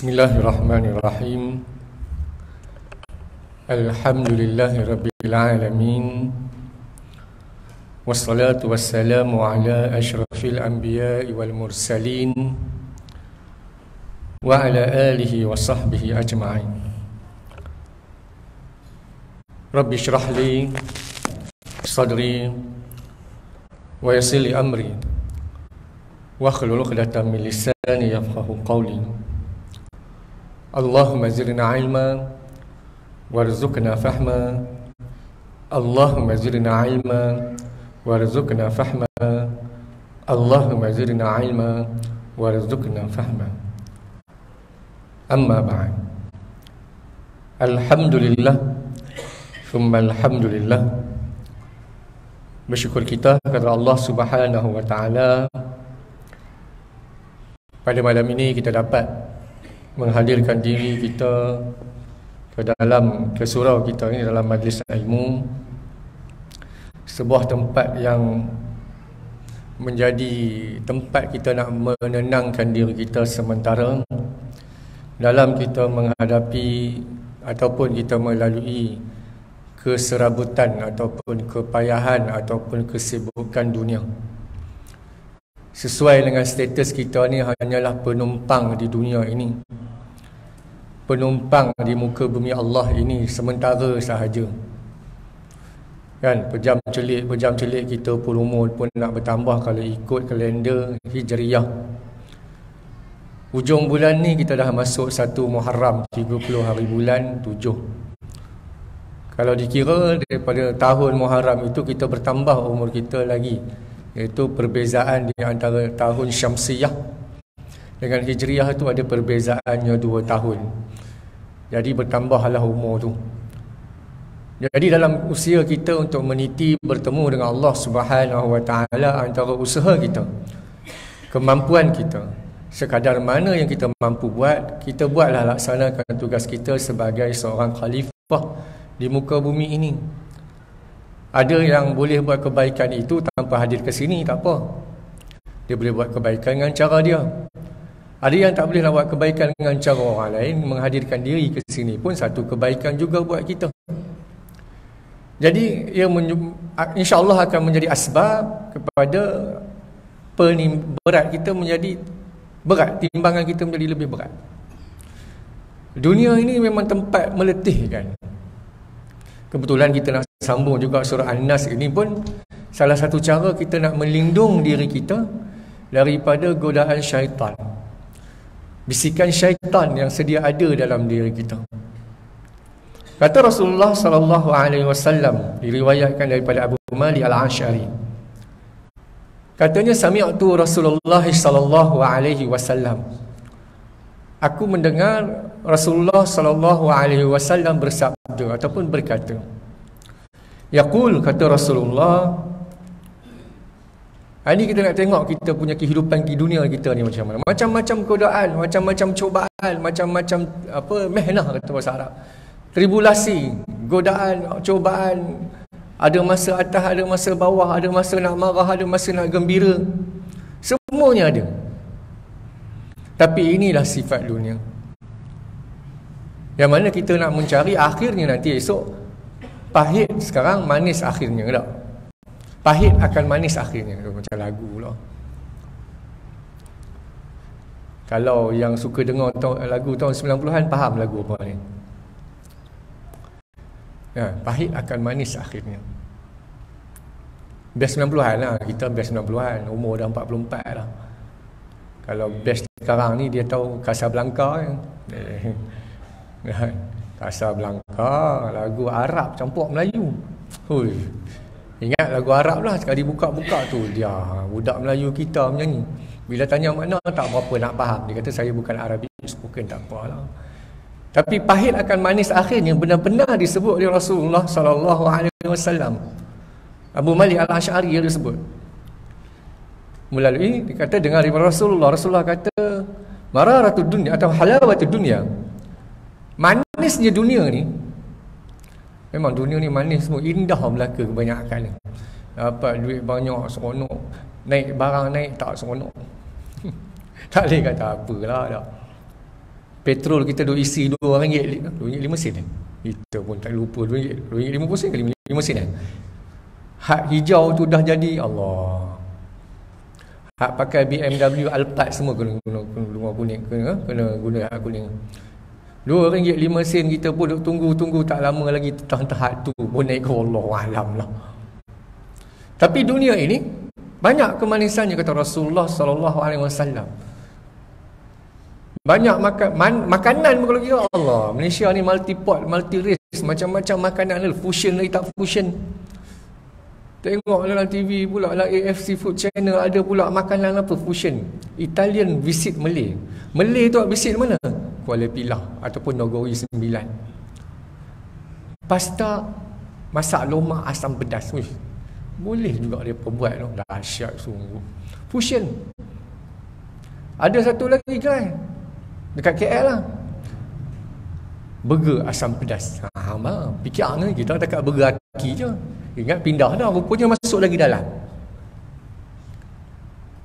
Bismillahirrahmanirrahim. Alhamdulillahi rabbil alamin. Wassalatu wassalamu ala asyrafil anbiya'i wal mursalin wa ala alihi wa sahbihi ajma'in. Rabbi syrah li sadri wa yassir li amri wa hlul 'uqdatam min lisani yafqahu qawli. Allahumma zidna ilma warzuqna fahma. Allahumma zidna ilma warzuqna fahma. Allahumma zidna ilma warzuqna fahma. Amma ba'd. Alhamdulillah thumma alhamdulillah. Bersyukur kita kepada Allah Subhanahu wa taala. Pada malam ini kita dapat menghadirkan diri kita ke surau kita ini dalam majlis ilmu, sebuah tempat yang menjadi tempat kita nak menenangkan diri kita sementara dalam kita menghadapi ataupun kita melalui keserabutan ataupun kepayahan ataupun kesibukan dunia. Sesuai dengan status kita ni hanyalah penumpang di dunia ini, penumpang di muka bumi Allah ini sementara sahaja. Kan, pejam celik kita pun umur pun nak bertambah kalau ikut kalender Hijriyah. Hujung bulan ni kita dah masuk 1 Muharram, 30 hari bulan 7. Kalau dikira daripada tahun Muharram itu kita bertambah umur kita lagi, iaitu perbezaan di antara tahun Syamsiyah dengan Hijriyah itu ada perbezaannya 2 tahun. Jadi bertambahlah umur tu. Jadi dalam usia kita untuk meniti bertemu dengan Allah Subhanahu wa taala, antara usaha kita, kemampuan kita, sekadar mana yang kita mampu buat, kita buatlah, laksanakan tugas kita sebagai seorang khalifah di muka bumi ini. Ada yang boleh buat kebaikan itu tanpa hadir ke sini, tak apa. Dia boleh buat kebaikan dengan cara dia. Ada yang tak boleh nak buat kebaikan dengan cara orang lain, menghadirkan diri ke sini pun satu kebaikan juga buat kita. Jadi ia insya-Allah akan menjadi asbab kepada berat kita menjadi berat, timbangan kita menjadi lebih berat. Dunia ini memang tempat meletihkan. Kebetulan kita nak sambung juga surah An-Nas ini pun salah satu cara kita nak melindung diri kita daripada godaan syaitan, bisikan syaitan yang sedia ada dalam diri kita. Kata Rasulullah sallallahu alaihi wasallam, diriwayatkan daripada Abu Malik Al-Ash'ari. Katanya, sami'tu Rasulullah sallallahu alaihi wasallam. Aku mendengar Rasulullah sallallahu alaihi wasallam bersabda ataupun berkata. Yaqul, kata Rasulullah. Ini kita nak tengok kita punya kehidupan di dunia kita ni macam mana. Macam-macam godaan, macam-macam cubaan, macam-macam mehnah kata bahasa Arab. Tribulasi, godaan, cubaan. Ada masa atas, ada masa bawah, ada masa nak marah, ada masa nak gembira. Semuanya ada. Tapi inilah sifat dunia, yang mana kita nak mencari akhirnya nanti esok pahit sekarang, manis akhirnya tak? Pahit akan manis akhirnya. Macam lagu lah. Kalau yang suka dengar lagu tahun 90-an faham lagu apa ni. Ya, pahit akan manis akhirnya. Best 90-an lah. Kita best 90-an, umur dah 44 lah. Kalau best sekarang ni dia tahu Casablanca kan. Casablanca, lagu Arab campur Melayu. Hui. Ingat lagu Arab lah, sekali buka-buka tu dia budak Melayu kita menyanyi. Bila tanya makna tak berapa nak faham. Dia kata saya bukan Arabic spoken, tak apalah. Tapi pahit akan manis akhirnya benar-benar disebut oleh Rasulullah sallallahu alaihi wasallam. Abu Malik Al-Ash'ari dia sebut. Melalui dia kata dengar daripada Rasulullah kata mararatud dunya atau halawatud dunya. Manisnya dunia ni, memang dunia ni manis semua, indah belaka kebanyakan ni. Dapat duit banyak seronok, naik barang naik tak seronok. Tak boleh kata apalah dah. Petrol kita duk isi RM2, RM2.5 sen. Kita pun tak lupa RM2.50 sen ke RM5 sen. Hak hijau tu dah jadi Allah. Hak pakai BMW Alphard semua kena guna kuning, kena guna hak kuning. RM2.5 kita pun duk tunggu tak lama lagi tahap tu pun naik ke Allahualam lah. Tapi dunia ini banyak kemanisannya kata Rasulullah sallallahu alaihi wasallam. Banyak makanan kalau kira Allah. Malaysia ni multi-pot, multi-race, macam-macam makanan ada, fusion lagi tak fusion. Tengok dalam TV pula dalam AFC Food Channel ada pula makanan apa fusion. Italian visit Malay. Malay tu visit mana? Kuala Pilah ataupun Nogori 9. Pasta masak lomak asam pedas. Wih, boleh juga dia buat tu. Dahsyat sungguh. Fusion. Ada satu lagi kan dekat KL lah, burger asam pedas. Fikir ni kita dekat burger aki je. Ingat pindah dah, rupanya masuk lagi dalam.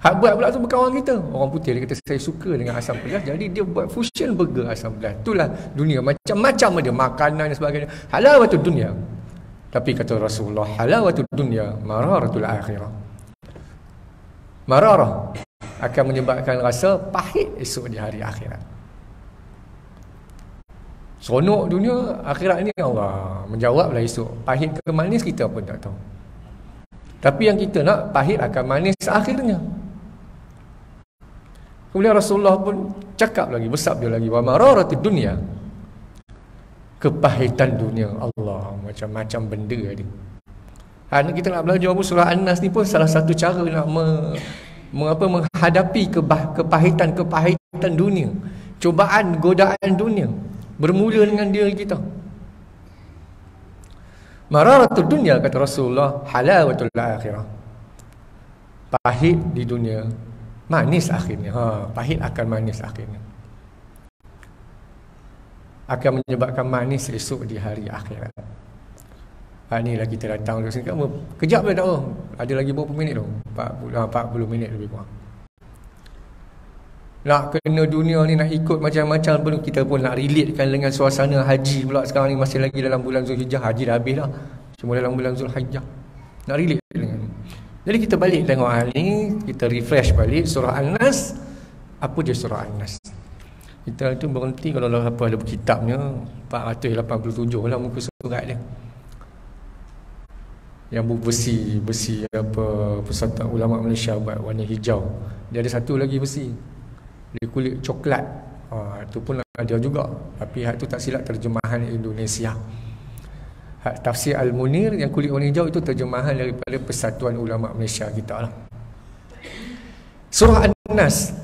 Hak buat pula tu berkawan kita, orang putih. Dia kata saya suka dengan asam pedas, jadi dia buat fusion burger asam pedas. Itulah dunia, macam-macam ada makanan dan sebagainya. Halawatul dunia. Tapi kata Rasulullah, halawatul dunia mararatul akhirah. Mararah akan menyebabkan rasa pahit esok di hari akhirat. Seronok dunia, akhirat ni Allah menjawablah esok. Pahit ke manis kita pun tak tahu. Tapi yang kita nak, pahit akan manis akhirnya. Kemudian Rasulullah pun cakap lagi, bersabda lagi, wa mararatud dunya, kepahitan dunia. Allah, macam-macam benda ada. Kita nak belajar surah An-Nas ni pun salah satu cara nak menghadapi kepahitan dunia, cubaan, godaan dunia, bermula dengan diri kita. Mararatul dunya kata Rasulullah, halawatul akhirah. Pahit di dunia, manis akhirnya. Pahit akan manis akhirnya. Akan menyebabkan manis esok di hari akhirat. Inilah kita datang ke sini. Kejap dah tak? Ada lagi berapa minit tu? 40 minit lebih kurang. Nak kena dunia ni, nak ikut macam-macam pun kita pun nak relatekan dengan suasana haji pula. Sekarang ni masih lagi dalam bulan Zulhijjah. Haji dah habis dah, cuma dalam bulan Zulhijjah. Nak relate dengan ni. Jadi kita balik tengok hal ni, kita refresh balik surah An-Nas. Apa dia surah An-Nas? Kita tu berhenti kalau apa ada kitabnya 487 lah muka surat dia. Yang besi apa Persatuan Ulama Malaysia buat warna hijau. Dia ada satu lagi besi, dia kulit coklat. Itu pun ada juga, tapi hak tu tak silap terjemahan Indonesia. Hak tafsir Al-Munir yang kulit warna hijau itu terjemahan daripada Persatuan Ulama Malaysia kita lah. Surah An-Nas,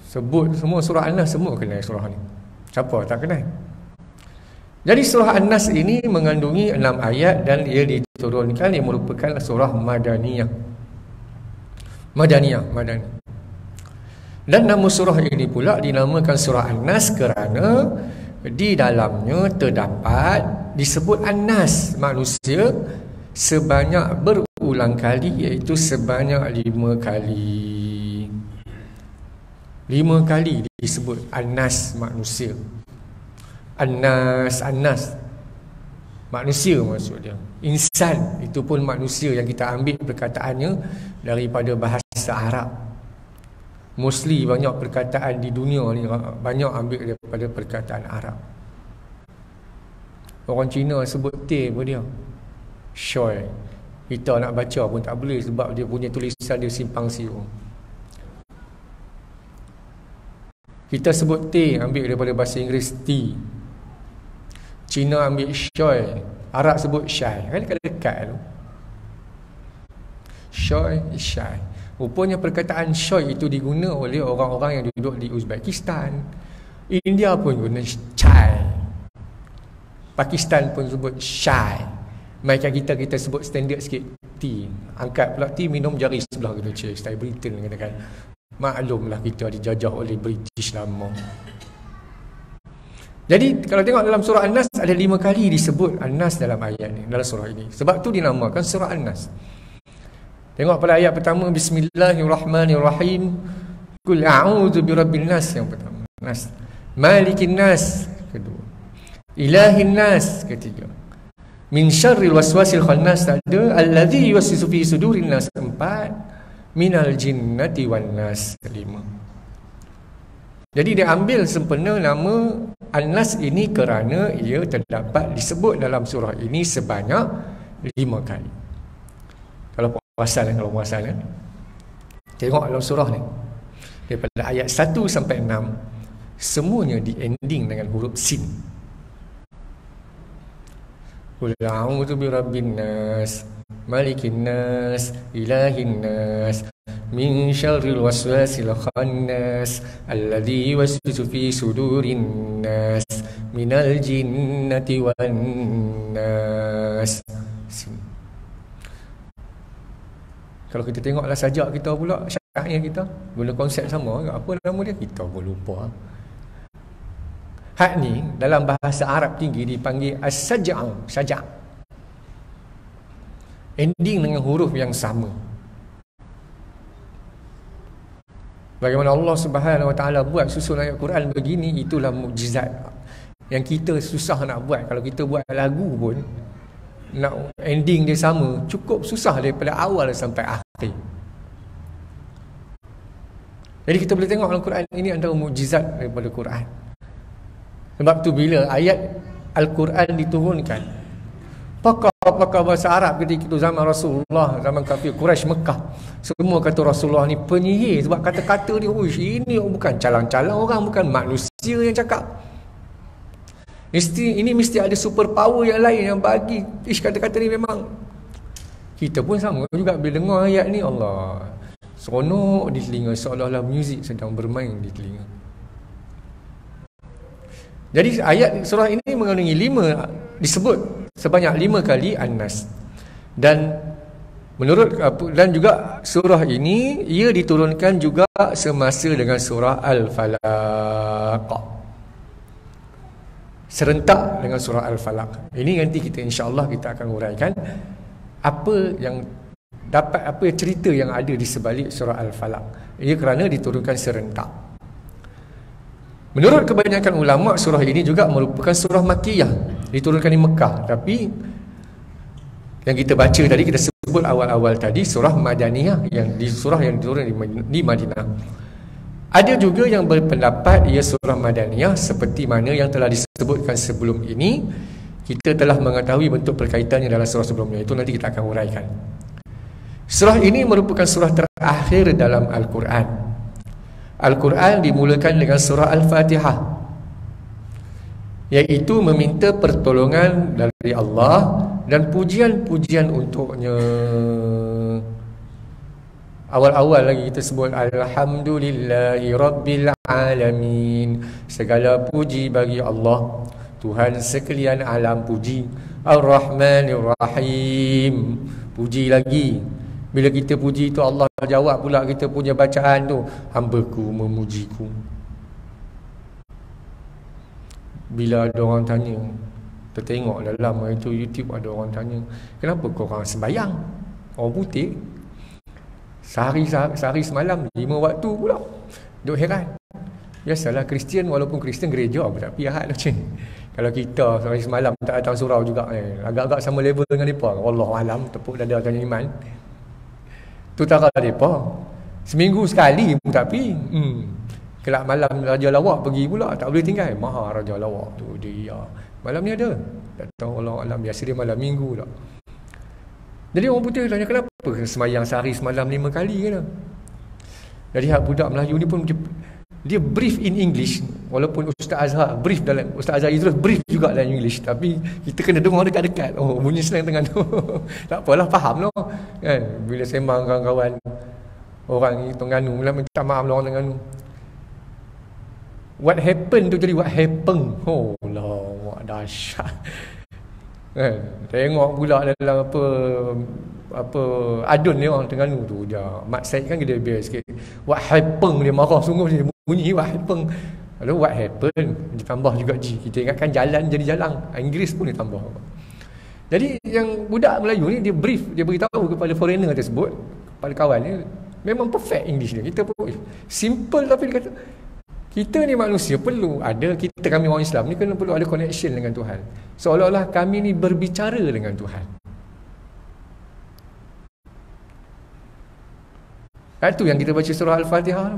sebut semua surah An-Nas, semua kenal surah ni. Siapa tak kenal? Jadi surah An-Nas ini mengandungi 6 ayat dan ia diturunkan, ia merupakan surah Madaniyah. Madani. Dan nama surah ini pula dinamakan surah An-Nas kerana di dalamnya terdapat disebut An-Nas, manusia, sebanyak berulang kali, iaitu sebanyak 5 kali. 5 kali disebut An-Nas, manusia. An-Nas manusia maksud dia. Insan itu pun manusia yang kita ambil perkataannya daripada bahasa Arab. Mostly banyak perkataan di dunia ni banyak ambil daripada perkataan Arab. Orang Cina sebut teh pun dia Shoy. Kita nak baca pun tak boleh sebab dia punya tulisan dia simpang siur. Kita sebut teh ambil daripada bahasa Inggeris tea. Cina ambil shoy, Arab sebut syai. Kan dekat tu. Shoy, syai. Rupanya perkataan shoy itu diguna oleh orang-orang yang duduk di Uzbekistan. India pun guna chai. Pakistan pun sebut syai. Macam kita sebut standard sikit tea. Angkat pula tea, minum jari sebelah kita cik. Style Britain katakan. Maklumlah kita dijajah oleh British lama. Jadi kalau tengok dalam surah An-Nas ada 5 kali disebut An-Nas dalam ayat ni, dalam surah ini. Sebab tu dinamakan surah An-Nas. Tengok pada ayat pertama, Bismillahirrahmanirrahim. Qul a'udzu birabbin nas, yang pertama. Nas. Malikin nas, kedua. Ilahin nas, ketiga. Min syarril waswasil khannas, ada. Alladhi yuwaswisu fi sudurin nas, empat. Minal jinnati wan nas, kelima. Jadi dia ambil sempena nama An-Nas ini kerana ia terdapat disebut dalam surah ini sebanyak 5 kali. Kalau puasan kan? Tengok dalam surah ni. Daripada ayat 1 sampai 6, semuanya di ending dengan huruf sin. Qul a'udzu birabbin nas, malikin nas, ilahin nas, min syarril waswasil khannas, alladzi yuwaswisu fi sudurin nas, minal jinnati wan nas. Kalau kita tengoklah sajak kita pula, syairnya kita guna konsep sama, apa nama dia kita pun lupa. Hak ni dalam bahasa Arab tinggi dipanggil as-saj'ah, sajak. Ending dengan huruf yang sama. Bagaimana Allah Subhanahu Wa Taala buat susun ayat Quran begini, itulah mukjizat yang kita susah nak buat. Kalau kita buat lagu pun nak ending dia sama, cukup susah daripada awal sampai akhir. Jadi kita boleh tengok dalam Quran ini antara mukjizat daripada Quran. Sebab tu bila ayat Al-Quran diturunkan, pakar-pakar bahasa Arab ketika itu zaman Rasulullah, zaman kafir Quraisy Mekah, semua kata Rasulullah ni penyihir sebab kata-kata dia, ini bukan calang-calang orang, bukan manusia yang cakap. Ini mesti ada super power yang lain yang bagi kata-kata ni. Memang kita pun sama juga bila dengar ayat ni, Allah seronok di telinga, seolah-olah muzik sedang bermain di telinga. Jadi ayat surah ini mengandungi 5, disebut sebanyak 5 kali An-Nas. Dan menurut dan juga surah ini ia diturunkan juga semasa dengan surah Al-Falaq. Serentak dengan surah Al-Falaq. Ini nanti kita insya-Allah kita akan uraikan apa yang cerita yang ada di sebalik surah Al-Falaq. Ia kerana diturunkan serentak. Menurut kebanyakan ulama, surah ini juga merupakan surah Makkiyah, diturunkan di Mekah. Tapi yang kita baca tadi, kita sebut awal-awal tadi, surah Madaniyah, surah yang diturun di Madinah. Ada juga yang berpendapat ia surah Madaniyah, seperti mana yang telah disebutkan sebelum ini. Kita telah mengetahui bentuk perkaitannya dalam surah sebelumnya, itu nanti kita akan uraikan. Surah ini merupakan surah terakhir dalam Al-Quran. Al-Quran dimulakan dengan surah Al-Fatihah, iaitu meminta pertolongan dari Allah dan pujian-pujian untuknya. Awal-awal lagi kita sebut Alhamdulillahi Rabbil Alamin, segala puji bagi Allah, Tuhan sekalian alam puji. Ar-Rahmanir Rahim, puji lagi. Bila kita puji itu, Allah jawab pula kita punya bacaan tu, hamba-Ku memujiku. Bila ada orang tanya, tertengok dalam itu YouTube ada orang tanya, kenapa korang sembahyang? Orang putih sehari semalam 5 waktu pula. Duk heran. Biasalah Kristian, walaupun Kristian gereja tapi ahad macam. Kalau kita sehari semalam tak datang surau juga, agak-agak sama level dengan mereka. Wallahualam, tepuk dada tanya iman. Tu tara mereka seminggu sekali tapi kelak malam Raja Lawak pergi pula, tak boleh tinggal. Maha Raja Lawak tu dia malam ni ada, tak tahu Allah alam, biasa dia malam minggu tak. Jadi orang putih tanya, kenapa semayang sehari semalam 5 kali kena? Jadi hak budak Melayu ni pun dia brief in English, walaupun Ustaz Azhar brief dalam, Ustaz Azhar Idrus brief juga dalam English, tapi kita kena dengar dekat-dekat. Oh, bunyi senang tengah tu. Tak apalah, faham lah kan. Bila sembang kawan-kawan orang Terengganu, minta maaf lah orang Terengganu, what happened tu jadi what happened. Oh Allah, dahsyat kan. Tengok pula dalam apa adun ni orang Terengganu tu, dia Mat Said kan dia biar sikit, what happened, dia marah sungguh, dia bunyi what happened. Lalu what happened ditambah juga G, kita ingatkan jalan jadi jalan, Inggeris pun dia tambah. Jadi yang budak Melayu ni dia brief, dia beritahu kepada foreigner tersebut, kepada kawan ni, memang perfect English dia. Kita pun simple, tapi dia kata Kita ni manusia perlu ada, kami orang Islam ni kena perlu ada connection dengan Tuhan. Seolah-olah kami ni berbicara dengan Tuhan. Itu yang kita baca surah Al-Fatihah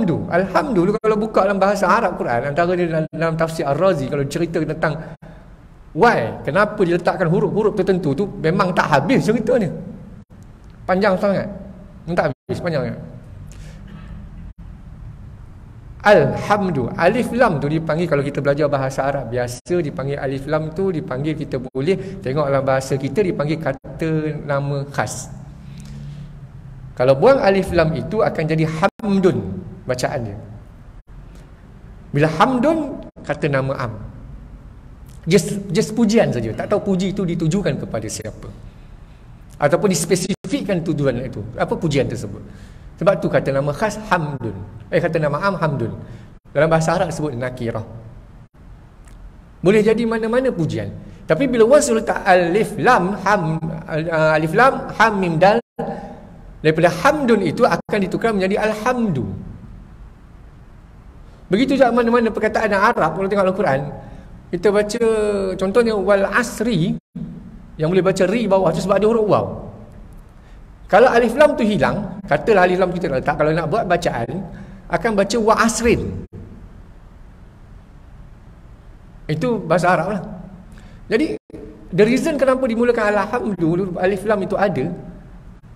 tu. Alhamdu kalau buka dalam bahasa Arab Quran, antara dia dalam tafsir Ar-Razi, kalau cerita tentang why, kenapa dia letakkan huruf-huruf tertentu tu, memang tak habis cerita ni. Panjang sangat. Tak habis, panjang sangat. Alhamdu, alif lam tu dipanggil, kalau kita belajar bahasa Arab biasa dipanggil alif lam tu, dipanggil, kita boleh tengok dalam bahasa kita dipanggil kata nama khas. Kalau buang alif lam itu akan jadi hamdun bacaan dia. Bila hamdun, kata nama am. Just pujian saja, tak tahu puji itu ditujukan kepada siapa, ataupun dispesifikkan tujuan itu, apa pujian tersebut. Sebab tu kata nama khas hamdun. Kata nama am hamdun. Dalam bahasa Arab sebut nakirah. Boleh jadi mana-mana pujian. Tapi bila wasul letak alif lam ham mim dal, daripada hamdun itu akan ditukar menjadi alhamdu. Begitu juga mana-mana perkataan Arab, kalau tengok Al-Quran, kita baca contohnya wal asri, yang boleh baca ri bawah tu sebab ada huruf waw. Kalau alif lam tu hilang, katalah alif lam kita letak, kalau nak buat bacaan akan baca wa asrin. Itu bahasa Arab lah. Jadi the reason kenapa dimulakan alhamdu, alif lam itu ada,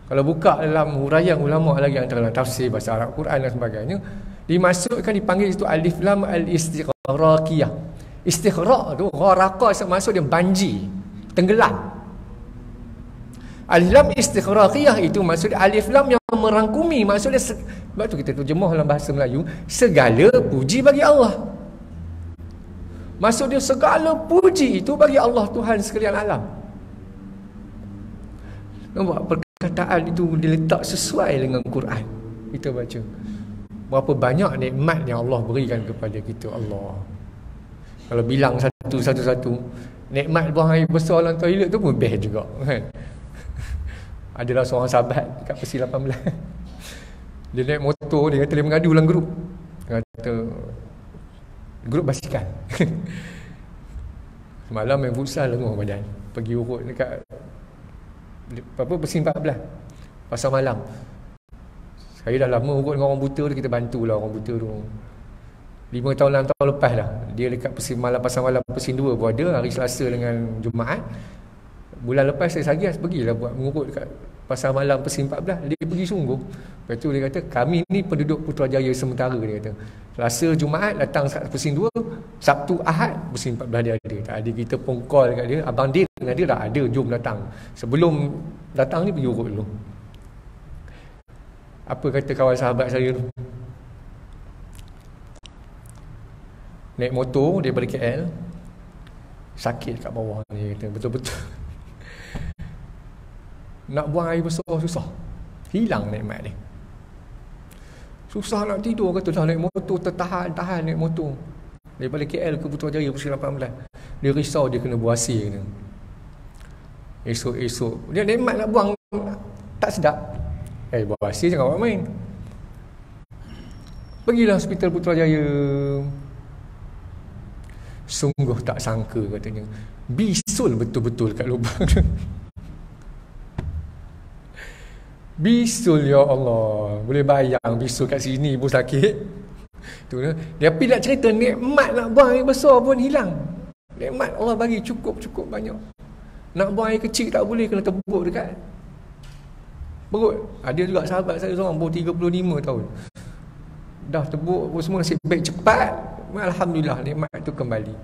kalau buka dalam huraian ulama lagi antara dalam tafsir bahasa Arab, Quran dan sebagainya, dimasukkan, dipanggil itu alif lam al-istighraqiyah. Istighraq tu gharaqa, maksud dia banjir, tenggelam. Alif lam istighraqiyah itu maksud alif lam yang merangkumi, maksudnya sebab tu kita terjemah dalam bahasa Melayu, segala puji bagi Allah. Maksud dia segala puji itu bagi Allah, Tuhan sekalian alam. Nampak perkataan itu diletak sesuai dengan Quran. Kita baca berapa banyak nikmat yang Allah berikan kepada kita. Allah, kalau bilang satu-satu, nikmat buang air besar dalam toilet tu pun best juga, kan? Adalah seorang sahabat dekat Pesi 18. Dia naik motor, dia kata dia mengadu dalam grup. Dia kata grup basikal. Semalam main futsal lenguh badan. Pergi urut dekat Pesi 14 pasar malam. Saya dah lama urut dengan orang buta tu, kita bantulah orang buta tu. 5 tahun 6 tahun lepas dah. Dia dekat Pesi malam, pasar malam Pesi 2 pun ada, hari Selasa dengan Jumaat. Bulan lepas saya sagias pergilah buat mengurut dekat pasar malam Pesi 14. Dia pergi sungguh. Lepas tu dia kata, kami ni penduduk Putrajaya sementara, dia kata. Selasa Jumaat datang Pesi 2, Sabtu Ahad Pesi 14 dia ada. Tak ada, kita pun call dekat dia, abang dia dengan dia dah ada, jom datang. Sebelum datang ni pergi urut dulu. Apa kata kawan sahabat saya tu? Naik motor daripada KL, sakit kat bawah ni, kata betul-betul. Nak buang air besar susah. Hilang nikmat dia. Susah nak tidur, kata dah naik motor, tertahan naik motor daripada KL ke Putrajaya Pesi 18. Dia risau dia kena buasir kena. Esok-esok dia nikmat nak buang, tak sedap. Buasir jangan buat main. Pergilah hospital Putrajaya. Sungguh tak sangka, katanya bisul betul-betul kat lubang. Bisul, ya Allah. Boleh bayang bisul kat sini pun sakit. Tu dia pergi nak cerita, nikmat nak buang air besar pun hilang. Nikmat Allah bagi cukup banyak. Nak buang air kecil tak boleh, kena tebuk dekat perut. Ada juga sahabat saya seorang umur 35 tahun. Dah tebuk apa semua, nasib baik cepat. Alhamdulillah, nikmat itu kembali.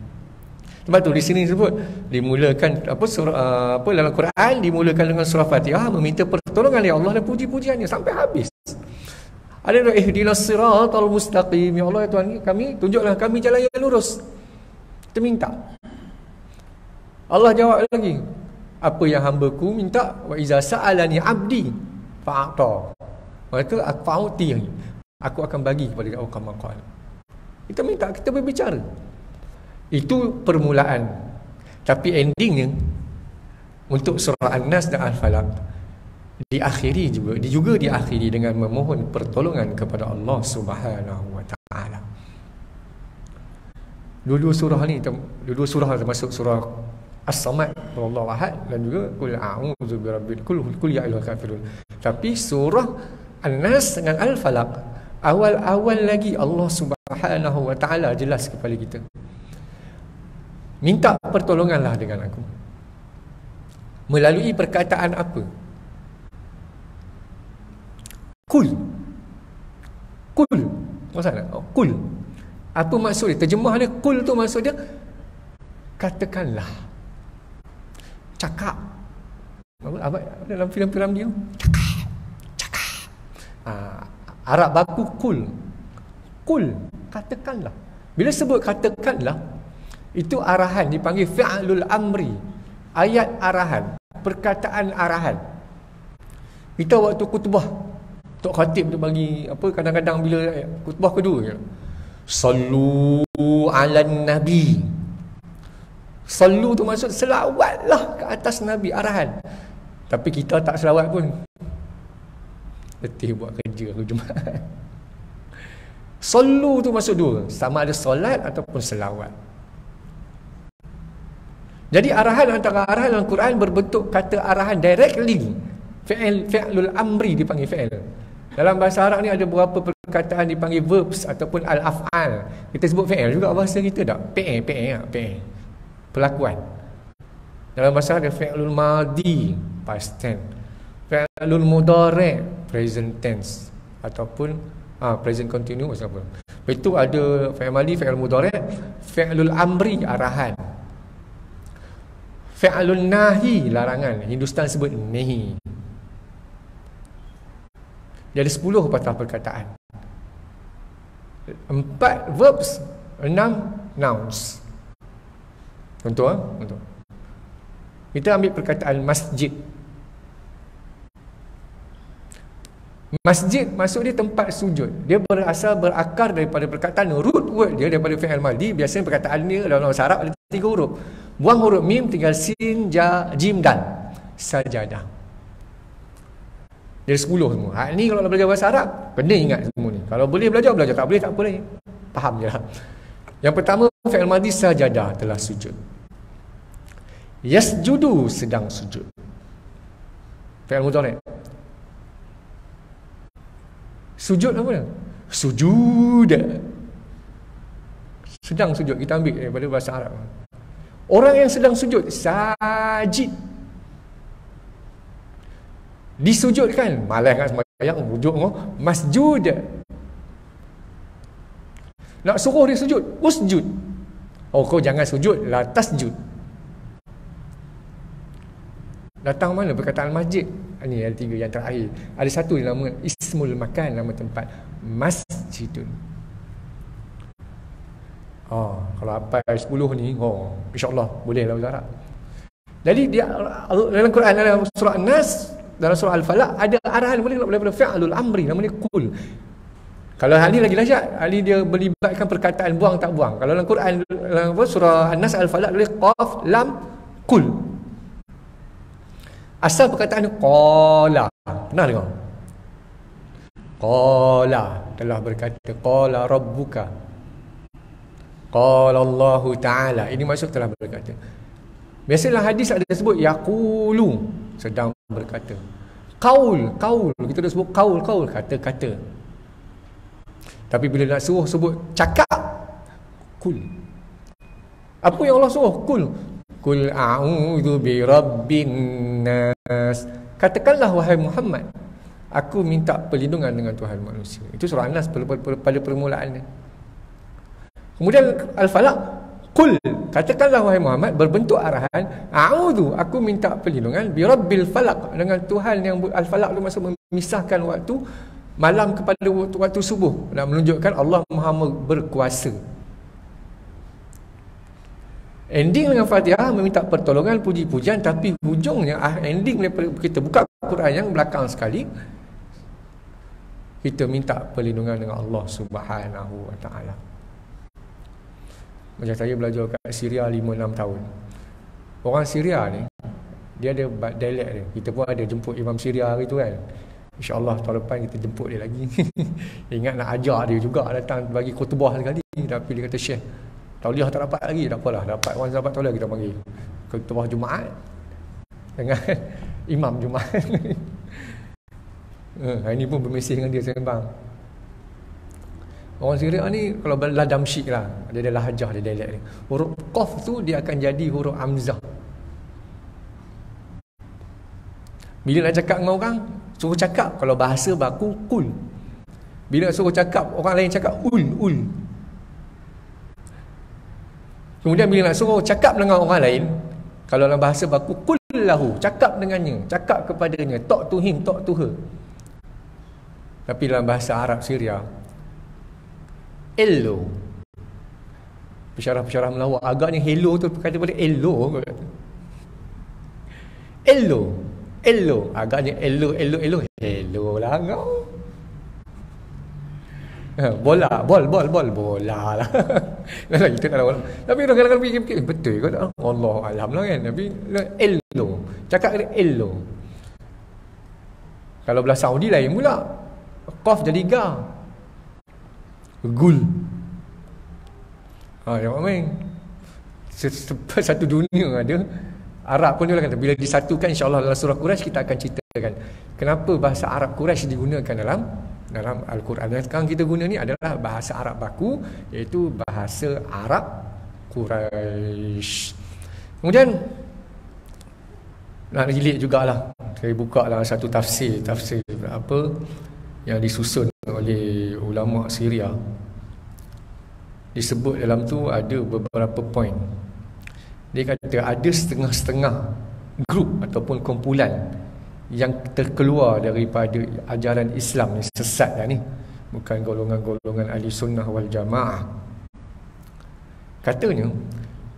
Sebab tu di sini sebut dimulakan surah dalam Quran dimulakan dengan surah Fatihah, meminta pertolongan oleh Allah dan puji-pujiannya sampai habis. Ada ihdinas siratal mustaqim, ya Allah ya Tuhan kami, tunjuklah kami jalan yang lurus. Kita minta. Allah jawab lagi, apa yang hamba-Ku minta, wa iza sa'alani 'abdi fa'ata. Maka fa'uti, aku akan bagi kepada dia. Kita minta, kita berbicara. Itu permulaan. Tapi endingnya untuk surah An-Nas dan Al-Falaq, diakhiri dengan memohon pertolongan kepada Allah Subhanahu wa taala. Dua-dua surah termasuk surah As-Samad, Allahu Ahad, dan juga Qul a'udzu birabbil qul ya ayyuhal kafirun. Tapi surah An-Nas dengan Al-Falaq, awal-awal lagi Allah Subhanahu wa taala jelas kepada kita, minta pertolonganlah dengan aku. Melalui perkataan apa? Kul. Maksudnya kul. Apa maksud dia? Terjemah dia kul tu maksud dia katakanlah. Cakap. Apa dalam filem-filem dia? Cakap. Arab baku kul, katakanlah. Bila sebut katakanlah, itu arahan, dipanggil fi'lul amri. Ayat arahan, perkataan arahan. Kita waktu khutbah, Tok Khatib tu bagi apa, kadang-kadang bila khutbah kedua, sallu ala nabi. Sallu tu maksud selawatlah ke atas Nabi, arahan. Tapi kita tak selawat pun, letih buat kerja aku Jumaat. Sallu tu maksud dua, sama ada solat ataupun selawat. Jadi arahan, antara arahan dalam Quran berbentuk kata arahan directly. Fi'lul amri dipanggil fi'l. Dalam bahasa Arab ni ada beberapa perkataan dipanggil verbs ataupun al-af'al. Kita sebut fi'l juga bahasa kita tak? Pe. Perlakuan. Dalam bahasa ada fi'lul madi, past tense. Fi'lul mudhari', present tense, ataupun present continuous apa. Itu ada fi'l madi, fi'lul mudhari', fi'lul amri, arahan. Fi'lul nahi, larangan. Hindustan sebut nahi. Jadi 10 patah perkataan. 4 verbs, 6 nouns. Contoh. Kita ambil perkataan masjid. Masjid maksud dia tempat sujud. Dia berakar daripada perkataan, root word dia daripada fi'il madi. Biasanya perkataan dia dalam bahasa Arab ada 3 huruf. Buang huruf mim, tinggal sin, jim, dal. Sajadah. Jadi 10 semua. Ni kalau belajar bahasa Arab, kena ingat semua ni. Kalau boleh belajar, tak boleh tak apa. Faham je lah. Yang pertama, fi'il madi sajadah, telah sujud. Yasjudu, sedang sujud. Fi'il mudhari'. Sujud apa dia? Sujud. Sedang sujud, kita ambil daripada bahasa Arab. Orang yang sedang sujud, sajid. Disujudkan, malas kan sembahyang, rujuk masjud. Nak suruh dia sujud, usjud. Kau jangan sujud, la tasjud. Datang mana perkataan masjid? Ini ada 3 yang terakhir. Ada satu yang nama ismul makan, nama tempat, masjidun. Kalau apa 10 ni, insya-Allah boleh lah Ustaz. Jadi dia dalam Quran, dalam surah An-Nas, dalam surah Al-Falaq ada arahan boleh daripada fi'lul amri, namanya kul. Kalau hal ni lagi dahsyat, hal ni dia melibatkan perkataan buang tak buang. Kalau dalam Quran, dalam surah An-Nas, Al-Falaq boleh qaf, lam, kul. Asal perkataan qala. Pernah dengar? Qala, telah berkata, qala rabbuka. Qala Allah Ta'ala. Ini maksud telah berkata. Biasalah hadis ada sebut yaqulu, sedang berkata. Qaul, kita dah sebut qaul, kata-kata. Tapi bila nak suruh sebut cakap, kul. Apa yang Allah suruh? Kul. Qul a'udzu birabbin nas. Katakanlah wahai Muhammad, aku minta perlindungan dengan Tuhan manusia. Itu surah An-Nas pada permulaannya. Kemudian Al-Falaq, qul, katakanlah wahai Muhammad, berbentuk arahan, a'udzu, aku minta perlindungan birabbil falaq, dengan Tuhan yang Al-Falaq itu maksud memisahkan waktu malam kepada waktu subuh, nak menunjukkan Allah Maha berkuasa. Ending dengan Fatihah meminta pertolongan, puji-pujian, tapi hujungnya ending daripada kita buka Quran yang belakang sekali, kita minta perlindungan dengan Allah Subhanahu wa taala. Macam saya belajar kat Syria 5-6 tahun. Orang Syria ni Dia ada dialek dia. Kita pun ada jemput Imam Syria hari tu kan. InsyaAllah tahun depan kita jemput dia lagi. Ingat nak ajar dia juga datang bagi khutbah sekali. Tapi dia kata Syekh, tauliah tak dapat lagi. Tak apalah, dapat orang sahabat tauliah kita panggil. Khutbah Jumaat dengan Imam Jumaat. Hari ni pun bermesej dengan dia sembang. Orang Syria ni kalau ladam syik lah, dia ada lahajah, dia dialek ni. Huruf Qaf tu dia akan jadi huruf Hamzah. Bila nak cakap dengan orang, suruh cakap. Kalau bahasa baku, kul. Bila suruh cakap, orang lain cakap ul. Kemudian bila nak suruh cakap dengan orang lain, kalau dalam bahasa baku, kul lahu, cakap dengannya, cakap kepadanya, talk to him, talk to her. Tapi dalam bahasa Arab Syria, hello. Pensyarah-pensyarah melawak, agaknya hello tu kata pada hello. Hello, agaknya hello lah kau. Bola lah. Kita tak tahu. Tapi kadang-kadang fikir betul ke tak? Allah alam lah kan. Tapi hello, cakap dia hello. Kalau belah Saudi lain pula. Qaf jadi ga. Gul. Jangan main. Satu dunia ada. Arab pun dia kata bila disatukan, insya-Allah dalam surah Quraisy kita akan ceritakan kenapa bahasa Arab Quraisy digunakan dalam Al-Quran. Dan sekarang kita guna ni adalah bahasa Arab baku, iaitu bahasa Arab Quraisy. Kemudian nak relate jugalah, saya buka dalam satu tafsir apa yang disusun oleh ulama Syria. Disebut dalam tu ada beberapa poin. Dia kata ada setengah-setengah grup ataupun kumpulan yang terkeluar daripada ajaran Islam ni, sesat dah ni, bukan golongan-golongan ahli sunnah wal jamaah. Katanya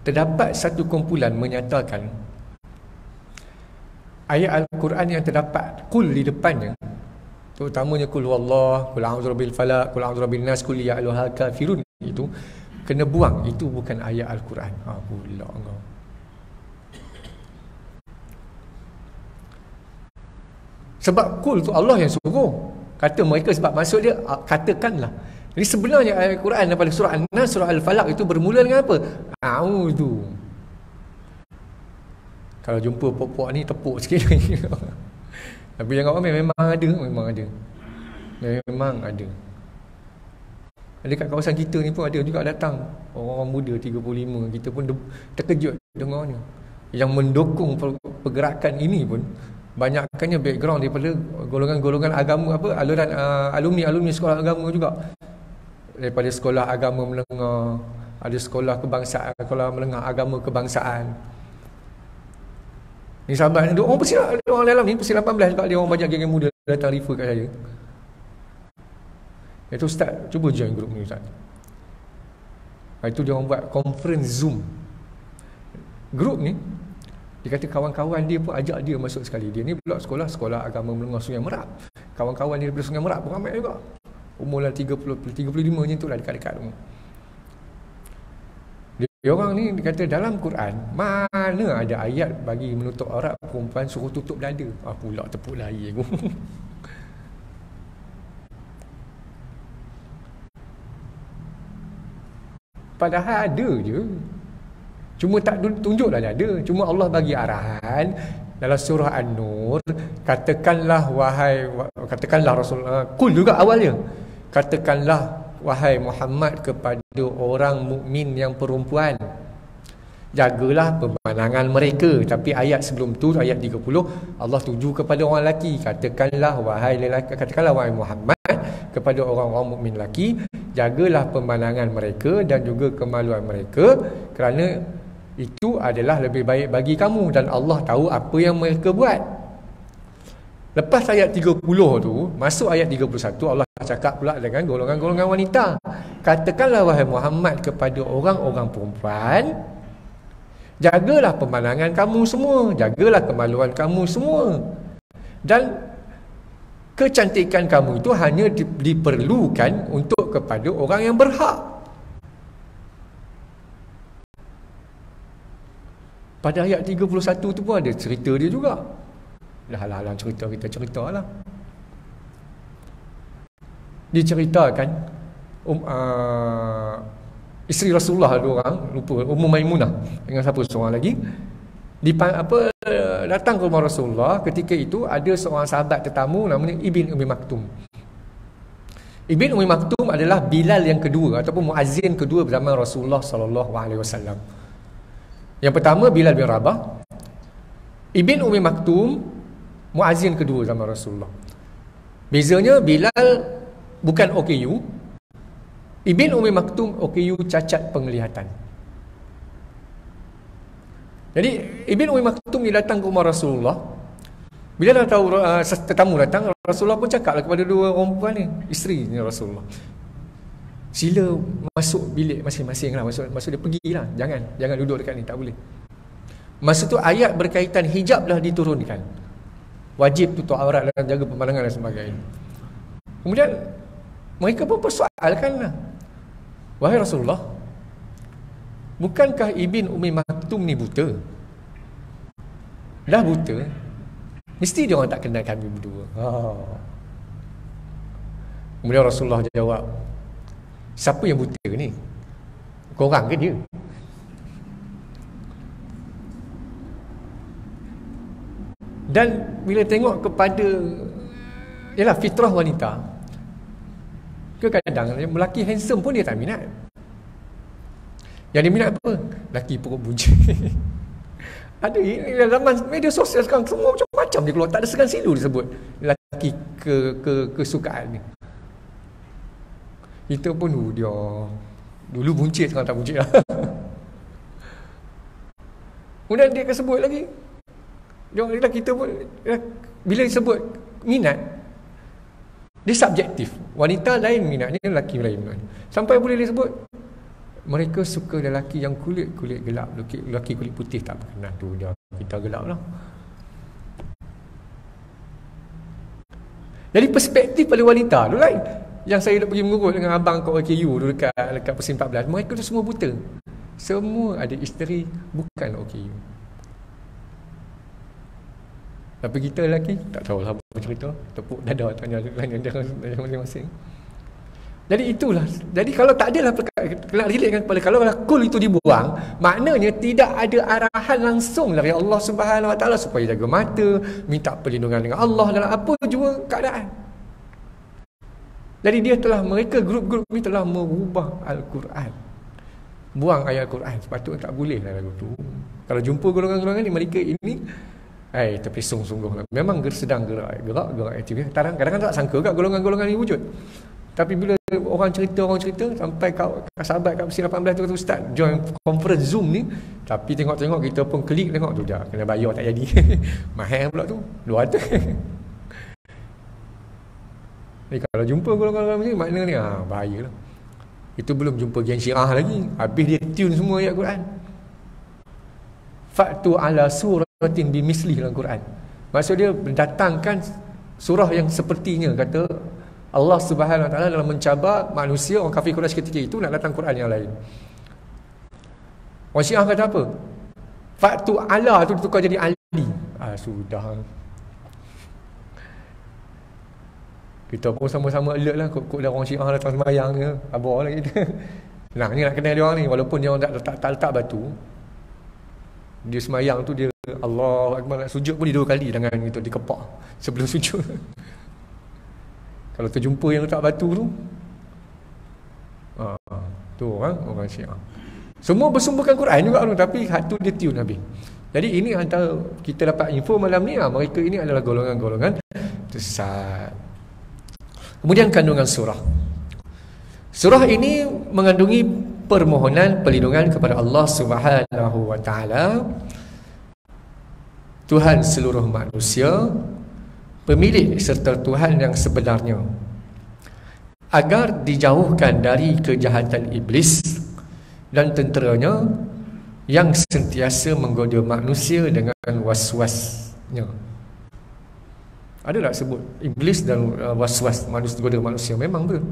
terdapat satu kumpulan menyatakan ayat Al-Quran yang terdapat kul di depannya, terutamanya kul huwallah, kul a'udzu birabbil falaq, kul a'udzu birabbin nas, kul ya ayyuhal kafirun, itu kena buang, itu bukan ayat Al-Quran. Pula engkau. Sebab kul tu Allah yang suruh. Kata mereka sebab maksud dia katakanlah. Jadi sebenarnya ayat Al-Quran daripada surah An-Nas, surah Al-Falaq itu bermula dengan apa? A'udzu. Kalau jumpa puak-puak ni tepuk sikit lagi. Tapi jangan ramai, memang ada. Memang ada. Dekat kawasan kita ni pun ada juga datang orang muda 35. Kita pun terkejut dengarnya. Yang mendukung pergerakan ini pun banyakkannya background daripada golongan-golongan agama, apa, aliran alumni sekolah agama juga. Daripada sekolah agama menengah, ada sekolah kebangsaan, sekolah menengah agama kebangsaan. Ni sahabat ni, orang pasti ada orang dalam ni, pasti 18 juga dia orang banyak geng muda datang refer kat saya. Itu Ustaz, cuba join grup ni Ustaz. Itu dia orang buat conference Zoom. Grup ni, dia kata kawan-kawan dia pun ajak dia masuk sekali. Dia ni pula sekolah agama menengah Sungai Merap. Kawan-kawan dia daripada Sungai Merap pun ramai juga. Umur lah 35 macam tu lah, dekat-dekat tu. Dia orang ni dia kata dalam Quran mana ada ayat bagi menutup aurat perempuan suruh tutup dada. Pula tepuk lahi aku. Padahal ada je. Cuma tak tunjuklah dia ada. Cuma Allah bagi arahan dalam surah An-Nur, katakanlah Rasulullah, kul juga awalnya. Katakanlah wahai Muhammad kepada orang mukmin yang perempuan, jagalah pemandangan mereka. Tapi ayat sebelum tu, ayat 30, Allah tuju kepada orang lelaki. Katakanlah wahai Muhammad kepada orang-orang mukmin lelaki, jagalah pemandangan mereka dan juga kemaluan mereka, kerana itu adalah lebih baik bagi kamu dan Allah tahu apa yang mereka buat. Lepas ayat 30 tu, masuk ayat 31, Allah cakap pula dengan golongan-golongan wanita. Katakanlah wahai Muhammad kepada orang-orang perempuan, jagalah pemandangan kamu semua, jagalah kemaluan kamu semua. Dan kecantikan kamu itu hanya diperlukan untuk kepada orang yang berhak. Pada ayat 31 tu pun ada cerita dia juga. Dah halang cerita kita ceritalah. Diceritakan isteri Rasulullah dua orang, lupa, Ummu Maimunah dengan siapa seorang lagi, datang ke rumah Rasulullah. Ketika itu ada seorang sahabat tetamu namanya Ibn Ummi Maktum. Ibn Ummi Maktum adalah Bilal yang kedua ataupun muazzin kedua bersama Rasulullah sallallahu alaihi wasallam. Yang pertama Bilal bin Rabah. Ibn Ummi Maktum muazzin kedua bersama Rasulullah. Bezanya Bilal bukan OKU. Ibn Ummi Maktum OKU cacat penglihatan. Jadi Ibn Ummi Maktum ni datang ke rumah Rasulullah. Bila dah tahu tetamu datang, Rasulullah pun cakaplah kepada dua orang perempuan ni, isteri ni Rasulullah, sila masuk bilik masing-masing lah. Maksud dia pergilah, jangan duduk dekat ni, tak boleh. Masa tu ayat berkaitan hijab dah diturunkan, wajib tutup aurat dan jaga pemandangan dan sebagainya. Kemudian mereka pun persoalkan lah, wahai Rasulullah, bukankah Ibn Ummi Maktum ni buta? Dah buta, mesti dia orang tak kenal kami berdua. Kemudian Rasulullah jawab, siapa yang buta ni? Korang ke dia? Dan bila tengok kepada ialah fitrah wanita, kadang-kadang lelaki handsome pun dia tak minat. Yang dia minat apa? Lelaki perut buncit. Ada zaman media sosial sekarang semua macam-macam dia keluar, tak ada segan silu disebut lelaki kesukaan ni. Kita pun dia dulu buncit, sekarang tak buncit lah. Kemudian dia akan sebut lagi, kita pun bila disebut minat, dia subjektif. Wanita lain minatnya, lelaki lain minatnya. Sampai boleh disebut mereka suka lelaki yang kulit gelap, lelaki kulit putih tak berkenan. Tu dia, kita gelap lah. Jadi perspektif pada wanita tu lain. Yang saya dah pergi mengurut dengan abang kat OKU tu dekat Persin 14, mereka tu semua buta. Semua ada isteri, bukan OKU. Tapi kita lelaki tak tahulah apa cerita, tepuk dada tanya masing-masing. Jadi itulah. Jadi kalau tak adalah kena relate kepada, kalau kul itu dibuang, maknanya tidak ada arahan langsung dari Allah Subhanahu Wa Taala supaya jaga mata, minta perlindungan dengan Allah dalam apa jua keadaan. Jadi mereka grup-grup ni telah merubah Al-Quran. Buang ayat Al-Quran. Sepatutnya tak boleh lah lagu tu. Kalau jumpa golongan-golongan ni, mereka ini terpesong sungguh lah. Memang sedang gerak aktif. Kadang-kadang tak sangka kat golongan-golongan ni wujud. Tapi bila orang cerita sampai sahabat kat Persin 18 tu kata, ustaz join conference Zoom ni, tapi tengok-tengok kita pun klik tengok tu dah kena bayar tak jadi. Mahal pula tu, 200. Jadi kalau jumpa golongan-golongan ni, maknanya bahaya lah. Itu belum jumpa geng Syiah lagi, habis dia tune semua ayat Quran. Fa'tu ala suratin bimisli dalam Quran. Maksud dia mendatangkan surah yang sepertinya, kata Allah Subhanahu Wa Taala dalam mencabar manusia, orang kafir Quraisy ketika itu nak datang Quran yang lain. Orang Syiah kata apa? Fa'tu ala tu tukar jadi Ali. Sudah. Kita pun sama-sama alert lah, kok dah orang Syiah datang sembahyang ke, abah lah kita. Ni nak kenal dia orang ni, walaupun dia orang tak letak batu. Dia sembahyang tu dia Allah Akbar, nak sujud pun dia 2 kali tangan gitu dikepak sebelum sujud. Kalau terjumpa yang letak batu tu, tu orang Syiah. Semua bersumberkan Quran juga tu, tapi hatu dia tune habis. Jadi ini antara kita dapat info malam ni, mereka ini adalah golongan-golongan sesat. Kemudian kandungan surah. Surah ini mengandungi permohonan perlindungan kepada Allah Subhanahu Wa Taala, Tuhan seluruh manusia, pemilik serta Tuhan yang sebenarnya, agar dijauhkan dari kejahatan iblis dan tenteranya yang sentiasa menggoda manusia dengan was-wasnya. Ada tak sebut iblis dan was-was goda manusia? Memang betul.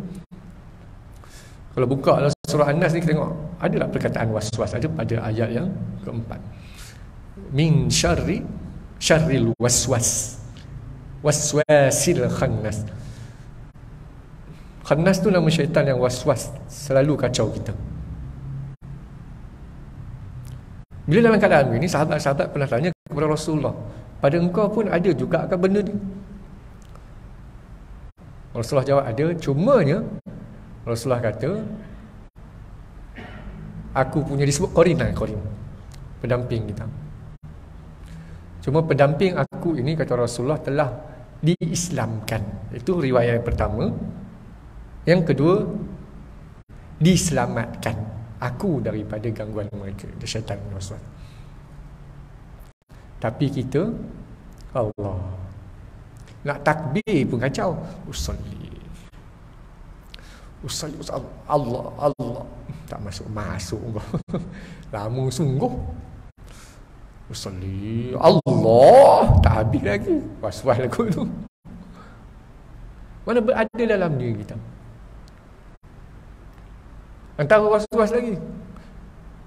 Kalau buka surah An-Nas ni, kita tengok ada tak perkataan was-was, ada pada ayat yang keempat. min syarril waswasil khannas. Khannas tu nama syaitan yang waswas, selalu kacau kita. Bila dalam keadaan ini, sahabat-sahabat pernah tanya kepada Rasulullah, pada engkau pun ada juga ke benda ni? Rasulullah jawab, ada. Cumanya Rasulullah kata, aku punya disebut Qarin, pendamping kita. Cuma pendamping aku ini, kata Rasulullah, telah diislamkan. Itu riwayat yang pertama. Yang kedua, diselamatkan aku daripada gangguan mereka, syaitan waswas. Tapi kita, Allah, nak takbir pun kacau. Usalli Allah tak masuk lama sungguh. Usalli Allah tak habis lagi, waswas lagu tu. Mana berada dalam diri kita. Antara was-was lagi,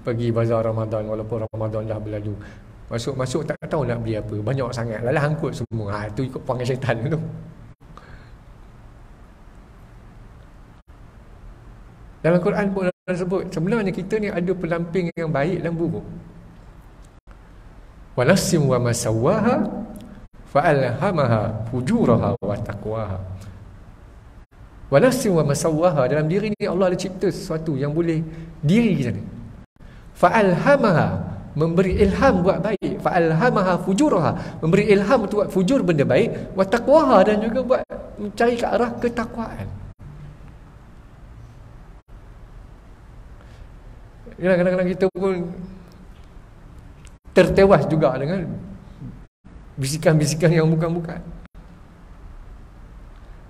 pergi bazar Ramadan, walaupun Ramadan dah berlalu, masuk tak tahu nak beli apa, banyak sangat, lalah angkut semua. Itu ikut panggil syaitan tu. Dalam Quran pun sebut, sebenarnya kita ni ada pendamping yang baik dan buruk. Wa nafsin wa ma sawwaha fa alhamaha fujuraha wa taqwaha. Wa nafsin wa ma sawwaha, dalam diri ni Allah ada cipta sesuatu yang boleh diri kita ni. Fa alhamaha, memberi ilham buat baik. Fa alhamaha fujuraha, memberi ilham untuk buat fujur benda baik. Wa taqwaha, dan juga buat mencari ke arah ketakwaan. Kadang-kadang kita pun tertewas juga dengan bisikan-bisikan yang bukan-bukan.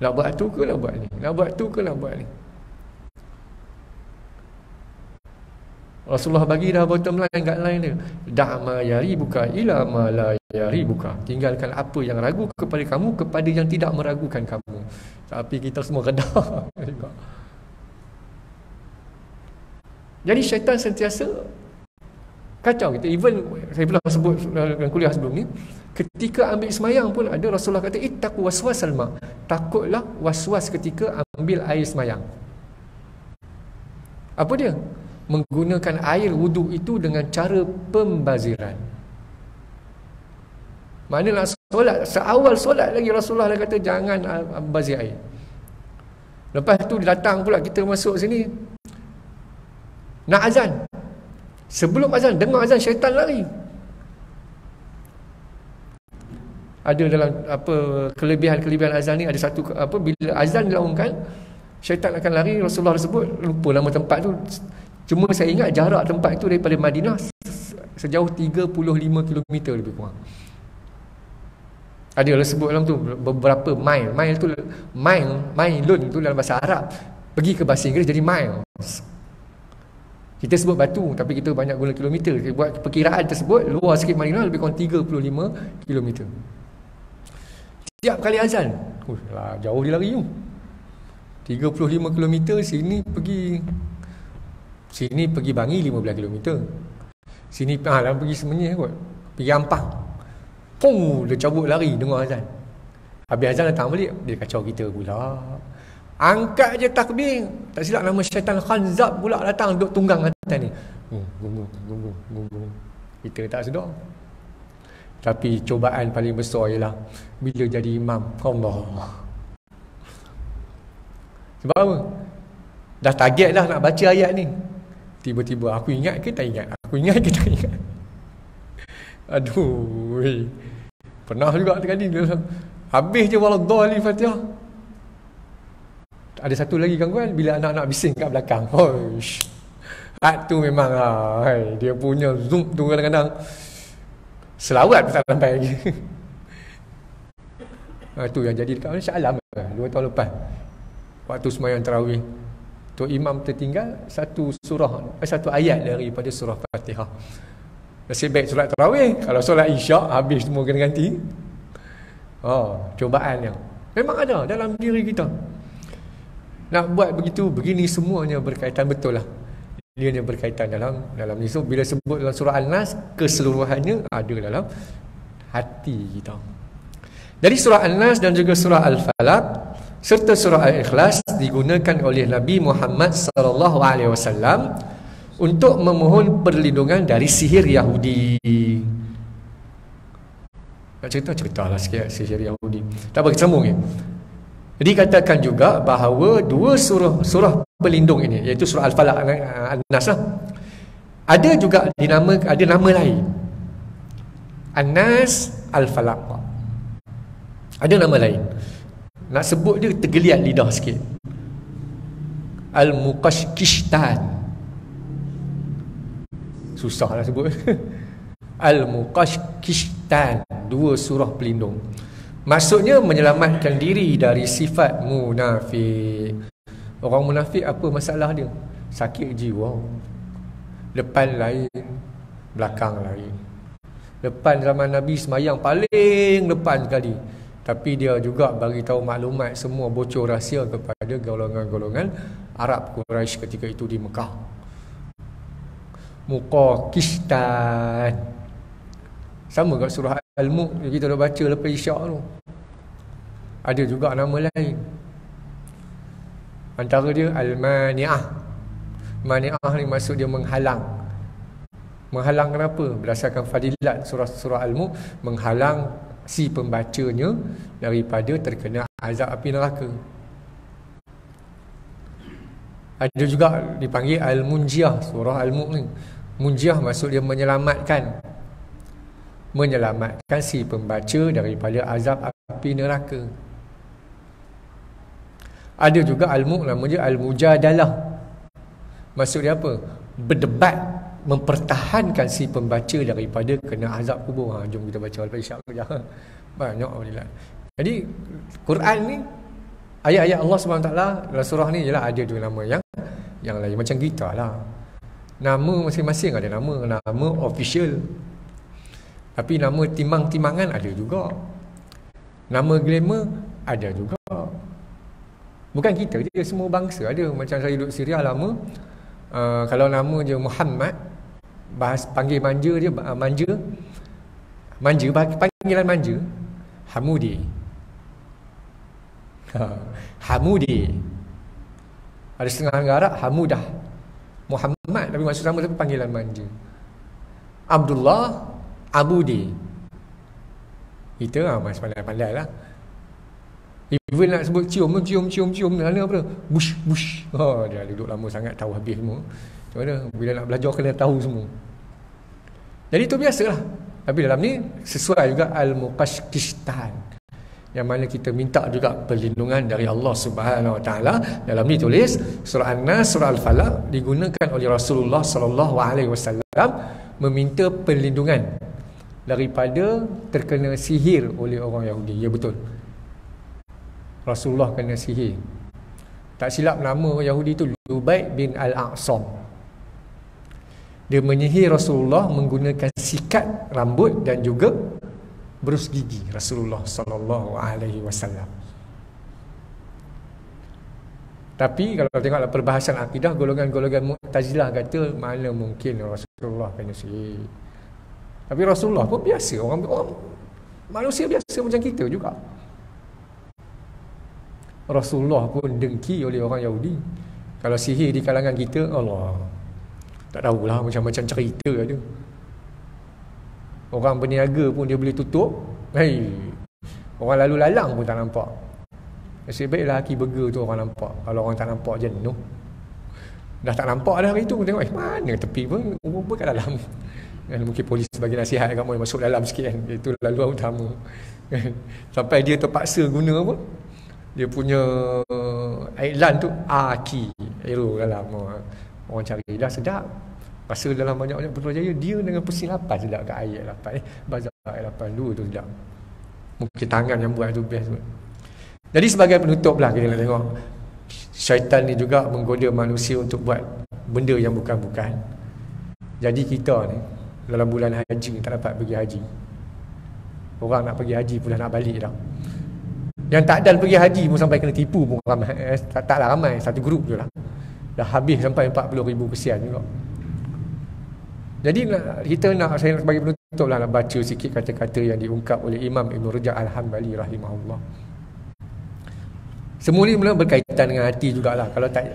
Nak buat tu ke nak buat ni, nak buat tu ke nak buat ni. Rasulullah bagi dah bottom line, guideline dia, da'ma yaribuka ila ma la yaribuka, tinggalkan apa yang ragu kepada kamu kepada yang tidak meragukan kamu. Tapi kita semua redah. Jadi syaitan sentiasa kacau kita. Even saya pernah sebut dalam kuliah sebelum ni, ketika ambil semayang pun ada Rasulullah kata, ittaqu waswasal ma, takutlah waswas ketika ambil air semayang. Apa dia? Menggunakan air wuduk itu dengan cara pembaziran. Mana nak solat, seawal solat lagi Rasulullah dah kata jangan bazir air. Lepas tu datang pula kita masuk sini nak azan. Sebelum azan, dengar azan, syaitan lari. Ada dalam kelebihan azan ni, ada satu bila azan dilaungkan, syaitan akan lari. Rasulullah sebut, lupa nama tempat tu, cuma saya ingat jarak tempat itu daripada Madinah sejauh 35 km lebih kurang. Ada lah sebut dalam tu beberapa mile. Mailun tu dalam bahasa Arab, pergi ke bahasa Inggeris jadi miles. Kita sebut batu, tapi kita banyak guna kilometer. Kita buat perkiraan tersebut, luar sikit Madinah lebih kurang 35 km. Tiap kali azan, jauh dia lari tu. 35 km, sini pergi Bangi 15 km. Sini pergi Semenyih kot, pergi Ampang. Dia cabut lari dengar azan. Habis azan datang balik, dia kacau kita pula. Angkat je takbir, tak silap nama syaitan Khanzab pula datang duduk tunggang atas ni. Gunggung. Kita tak sedar. Tapi cubaan paling besar ialah bila jadi imam. Allah. Sebab apa? Dah target dah nak baca ayat ni. Tiba-tiba aku ingat ke tak ingat? Aku ingat ke tak ingat? Aduh. Pernah juga tadi habis je waladhdallin Fatihah. Ada satu lagi gangguan, bila anak-anak bising kat belakang. Tu memang dia punya zoom tu kadang-kadang selawat pun tak sampai lagi. Tu yang jadi dekat Shah Alam 2 tahun lepas, waktu sembahyang tarawih, Tok Imam tertinggal satu ayat daripada surah Fatihah. Nasib baik solat tarawih. Kalau solat isyak habis semua kena ganti. Cubaan yang memang ada dalam diri kita. Nak buat begitu, begini semuanya berkaitan betul lah Dia berkaitan dalam ni. So bila sebut dalam surah An-Nas, keseluruhannya ada dalam hati kita. Dari surah An-Nas dan juga surah Al-Falaq serta surah Al-Ikhlas digunakan oleh Nabi Muhammad sallallahu alaihi wasallam untuk memohon perlindungan dari sihir Yahudi. Nak ceritalah sikit sihir Yahudi. Tak apa, kita sambung ya. Jadi katakan juga bahawa dua surah pelindung ini, iaitu surah Al-Falaq, An-Nas lah, ada juga ada nama lain. An-Nas, Al-Falaq. Ada nama lain. Nak sebut dia tergeliat lidah sikit. Al-Muqashqishtan. Susahlah sebut. Al-Muqashqishtan. Dua surah pelindung. Maksudnya menyelamatkan diri dari sifat munafik. Orang munafik apa masalah dia? Sakit jiwa. Depan lain, belakang lain. Depan zaman Nabi semayang paling depan sekali, tapi dia juga bagi tahu maklumat semua, bocor rahsia kepada golongan-golongan Arab Quraisy ketika itu di Mekah. Muqashqishtan. Sama kat surah Al-Mulk kita dah baca lepas Isyak tu. Ada juga nama lain. Antara dia Al-Mani'ah. Mani'ah ni maksud dia menghalang. Menghalang kenapa? Berdasarkan fadilat surah Al-Mulk, menghalang si pembacanya daripada terkena azab api neraka. Ada juga dipanggil Al-Munjiah, surah Al-Mulk ni. Munjiah maksud dia menyelamatkan si pembaca daripada azab api neraka. Ada juga Al-Mulk nama dia Al-Mujadalah. Maksud dia apa? Berdebat, mempertahankan si pembaca daripada kena azab kubur. Jom kita baca lepas Isyak saja. Banyak alhamdulillah. Jadi Quran ni, ayat-ayat Allah SWT dalam surah ni ialah ada dua nama yang lain. Macam kita lah, nama masing-masing ada nama official, tapi nama timang-timangan ada juga, nama glamour ada juga. Bukan kita je, semua bangsa ada. Macam saya duduk Syria lama, kalau nama je Muhammad, panggil manja dia panggilan manja Hamudi. Hamudi. Ada setengah orang Arab Hamudah. Muhammad tapi maksud sama, tapi panggilan manja. Abdullah, Abudi. Kita masih pandai-pandai lah. Even nak sebut cium mana apa? Bush. Dia duduk lama sangat, tahu habis semua. Macam mana? Bila nak belajar kena tahu semua. Jadi itu biasalah. Tapi dalam ni sesuai juga Al-Muqashqishtan, yang mana kita minta juga perlindungan dari Allah Subhanahu Wa Taala. Dalam ni tulis surah An-Nas, surah Al-Falaq digunakan oleh Rasulullah sallallahu alaihi wasallam meminta perlindungan daripada terkena sihir oleh orang Yahudi. Ya betul. Rasulullah kena sihir. Tak silap nama Yahudi itu Lubaid bin Al-Aqsam. Dia menyihir Rasulullah menggunakan sikat rambut dan juga berus gigi Rasulullah sallallahu alaihi wasallam. Tapi kalau tengoklah perbahasan akidah, golongan-golongan Mu'tazilah kata mana mungkin Rasulullah kena sihir. Tapi Rasulullah pun biasa, orang manusia biasa macam kita juga. Rasulullah pun dengki oleh orang Yahudi. Kalau sihir di kalangan kita, Allah, tak tahulah, macam-macam cerita ada. Orang berniaga pun dia boleh tutup. Orang lalu lalang pun tak nampak. Nasib baik lelaki burger tu orang nampak. Kalau orang tak nampak jenuh. Dah tak nampak dah hari tu, tengok mana tepi pun rupa kat dalam. Mungkin polis bagi nasihat kamu masuk dalam sikit kan. Itu laluan utama. Sampai dia terpaksa guna apa? Dia punya iklan tu Aki Aero dalam. Orang cari dah sedap. Rasa dalam banyak-banyak Putrajaya dia dengan persilapan sedap kat ayat 8 Bazar ayat 82 tu sedap. Mungkin tangan yang buat tu best tu. Jadi sebagai penutup lah kita nak tengok, syaitan ni juga menggoda manusia untuk buat benda yang bukan-bukan. Jadi kita ni dalam bulan haji tak dapat pergi haji. Orang nak pergi haji pun dah nak balik dah. Yang tak ada pergi haji pun sampai kena tipu pun ramai. Taklah ramai, satu grup je lah. dah habis sampai 40,000 kesian juga. Jadi saya nak bagi penutup lah, nak baca sikit kata-kata yang diungkap oleh Imam Ibn Rajab Al-Hanbali rahimahullah. Semua ni mula berkaitan dengan hati jugalah.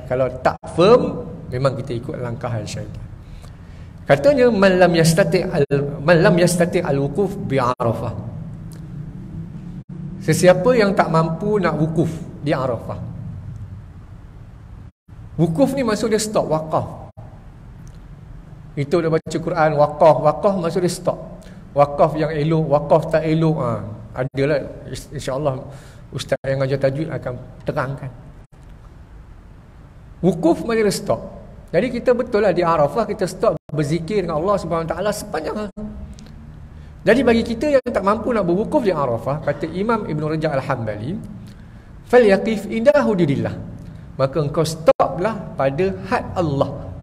Kalau tak firm, memang kita ikut langkahan syaitan. Katanya man lam yastati al-wukuf bi Arafah. Sesiapa yang tak mampu nak wukuf di Arafah. Wukuf ni maksud dia stop, wakaf. Itu dah baca Quran, wakaf maksud dia stop. Wakaf yang elok, wakaf tak elok, adalah insya-Allah ustaz yang ajar tajwid akan terangkan. Wukuf maksud dia stop. Jadi kita betul lah di Arafah kita stop berzikir dengan Allah Subhanahu Wa Taala sepanjang hari. Jadi bagi kita yang tak mampu nak berwukuf di Arafah, kata Imam Ibn Rajab Al-Hanbali, falyaqif inda hududillah. Maka engkau stoplah pada had Allah.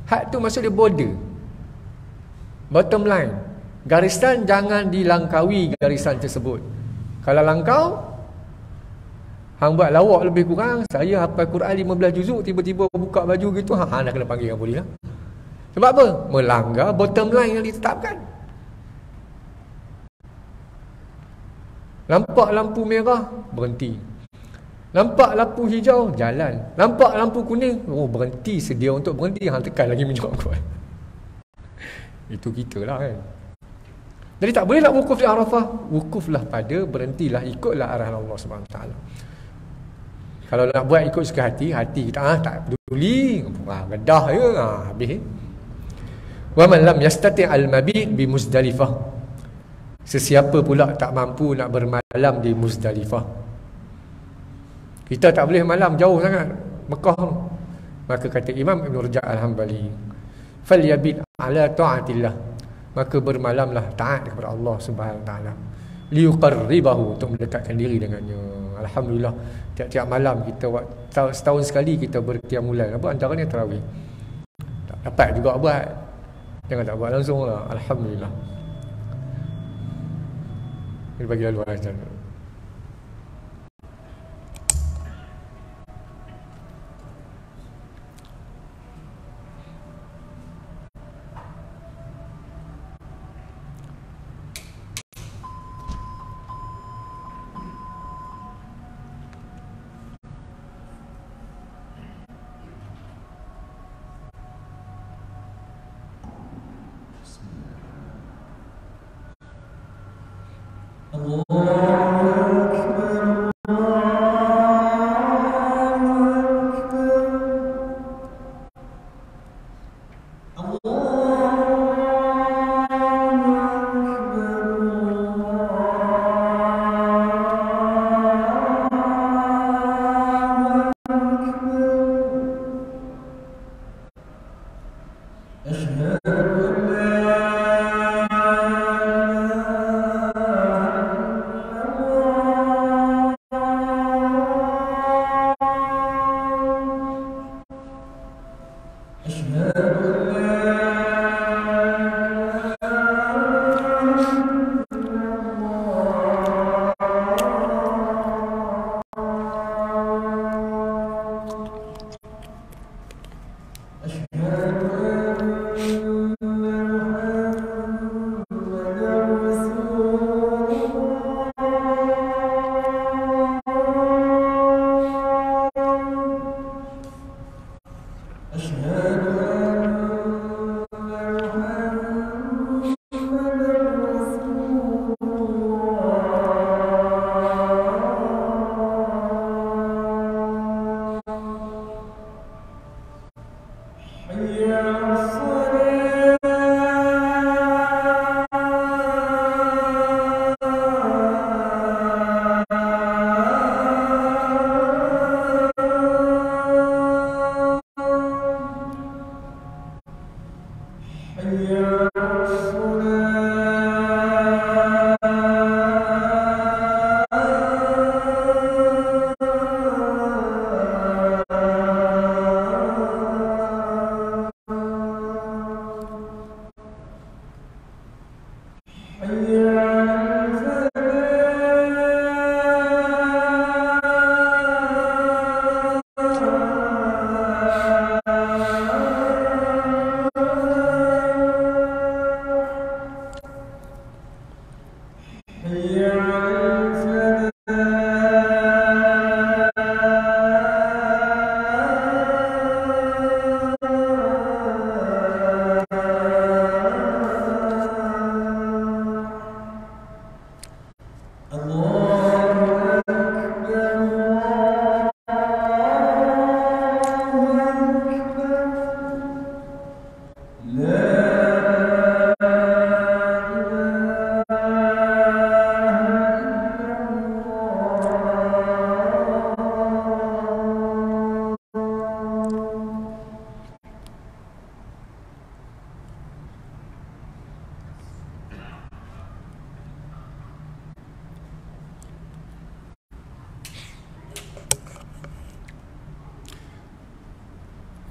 Had tu maksud dia border, bottom line, garisan jangan dilangkaui garisan tersebut. Kalau langkau, hang buat lawak lebih kurang, saya hafal Quran 15 juzuk, tiba-tiba buka baju gitu, hang nak kena panggil dengan polis lah. Sebab apa? Melanggar bottom line yang ditetapkan. Nampak lampu merah, berhenti. Nampak lampu hijau, jalan. Nampak lampu kuning, berhenti, sedia untuk berhenti, hang tekan lagi menjauh kuat. Itu kita lah kan. Jadi tak boleh nak wukuf di Arafah. Wukuflah pada, berhentilah, ikutlah arahan Allah SWT. Kalau nak buat ikut suka hati kita tak peduli, gedah je, habis. Wa man lam yastati' al-mabit bi Muzdalifah. Sesiapa pula tak mampu nak bermalam di Muzdalifah. Kita tak boleh malam, jauh sangat Mekah. Maka kata Imam Ibn Rajab Al-Hanbali, falyabit ala ta'atillah. Maka bermalamlah taat kepada Allah Subhanahu Wa Taala, liuqarribahu, untuk mendekatkan diri dengannya. Alhamdulillah, tiap-tiap malam kita setahun sekali kita berqiyamul apa antaranya tarawih. Tak dapat juga buat, jangan tak buat langsung lah. Alhamdulillah. Ini bagi lalu ajar.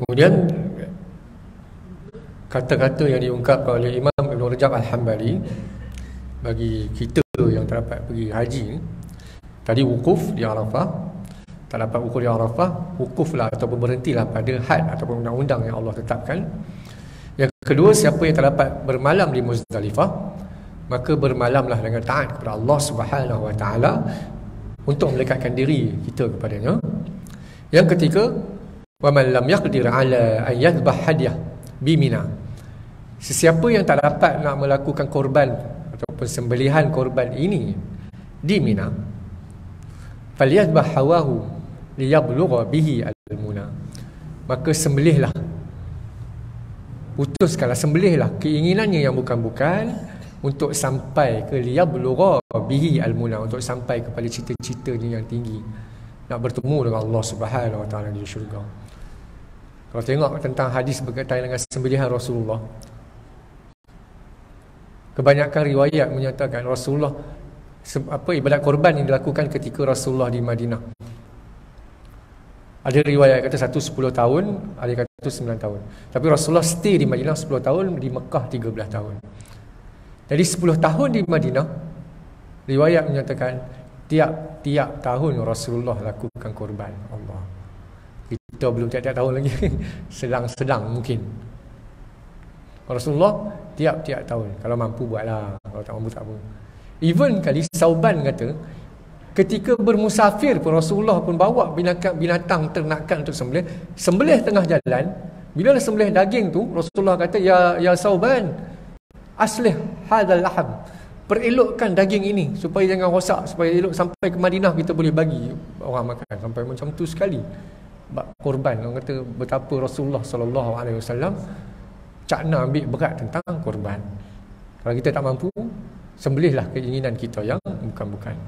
Kemudian kata-kata yang diungkapkan oleh Imam Ibn Rajab Al-Hambali bagi kita yang tak dapat pergi haji ni, tadi wukuf di Arafah, tak dapat wukuf di Arafah, wukuflah ataupun berhentilah pada had ataupun undang-undang yang Allah tetapkan. Yang kedua, siapa yang tak dapat bermalam di Muzdalifah, maka bermalamlah dengan taat kepada Allah Subhanahu Wa Taala untuk melekatkan diri kita kepadanya. Yang ketiga, wa man lam yaqdir ala an yadhbah hadiyah bi Mina, sesiapa yang tak dapat nak melakukan korban ataupun sembelihan korban ini di Mina, falyadhbah hawahu liyablugha bihi al-muna, maka sembelihlah, putuskanlah, sembelihlah keinginannya yang bukan-bukan untuk sampai ke liyablugha bihi al-muna, untuk sampai kepada cita-citanya yang tinggi, nak bertemu dengan Allah Subhanahu Wa Taala di syurga. Kalau tengok tentang hadis berkaitan dengan sembelihan Rasulullah, kebanyakan riwayat menyatakan Rasulullah ibadat korban yang dilakukan ketika Rasulullah di Madinah. Ada riwayat kata 10 tahun, ada kata 9 tahun. Tapi Rasulullah stay di Madinah 10 tahun, di Mekah 13 tahun. Jadi 10 tahun di Madinah, riwayat menyatakan tiap-tiap tahun Rasulullah lakukan korban. Allah, kita belum tiap-tiap tahun lagi. Sedang-sedang mungkin. Rasulullah tiap-tiap tahun, kalau mampu buatlah, kalau tak mampu tak apa. Even kali Sauban kata, ketika bermusafir pun Rasulullah pun bawa binatang ternakan untuk sembelih tengah jalan. Bila dah sembelih daging tu, Rasulullah kata, ya Sauban, aslih hadzal laham, perelokkan daging ini supaya jangan rosak, supaya elok sampai ke Madinah kita boleh bagi orang makan. Sampai macam tu sekali korban. Orang kata betapa Rasulullah SAW cakna ambil berat tentang korban. Kalau kita tak mampu, sembelihlah keinginan kita yang bukan-bukan.